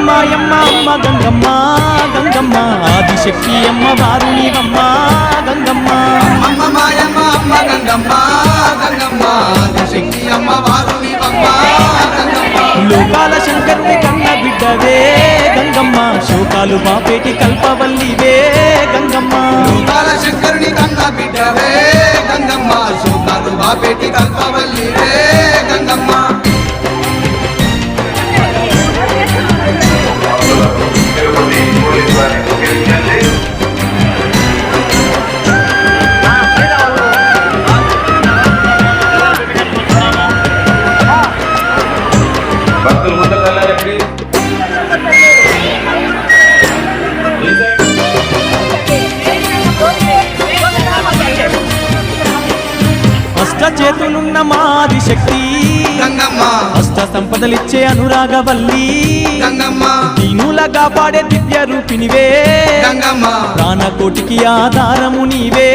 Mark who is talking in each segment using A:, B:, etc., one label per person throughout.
A: మాయమ్మ అమ్మ గంగమ్మ గంగమ్మ ఆదిశక్తి అమ్మ వారు నీవమ్మ గంగమ్మ
B: అమ్మ మాయమ్మ అమ్మ గంగమ్మ గంగమ్మ ఆదిశక్తి అమ్మ వారు నీవమ్మ గంగమ్మ
A: లోకాల శంకరుని కన్న బిడ్డవే గంగమ్మ శోకాలు బాపేటి కల్పవల్లివే గంగమ్మ
B: లోకాల శంకరుని కన్న బిడ్డవే గంగమ్మ శోకాలు బాపేటి కల్పవల్లివే గంగమ్మ
A: అష్ట చేతులున్న మాది శక్తి
B: గంగమ్మ
A: అష్ట సంపదలిచ్చే అనురాగవల్లి
B: గంగమ్మ
A: దీనుల కాపాడే దివ్య రూపినివే
B: గంగమ్మ
A: ప్రాణకోటికి ఆధారము నీవే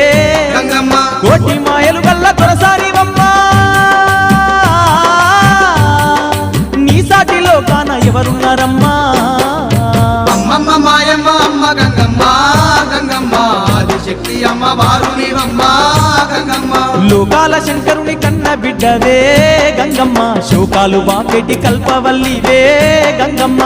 B: గంగమ్మ
A: కోటి మాయలు గల్ల కొనసారివమ్మా నీ సాటిలో కాన ఎవరున్నారమ్మా
B: అమ్మమ్మ మాయమ్మ అమ్మ గంగమ్మ గంగమ్మ ఆదిశక్తి అమ్మ వారు నీవమ్మ గంగమ్మ
A: లోకాల శంకరుని కన్న బిడ్డవే గంగమ్మ శోకాలు బాపెటి కల్పవల్లివే గంగమ్మ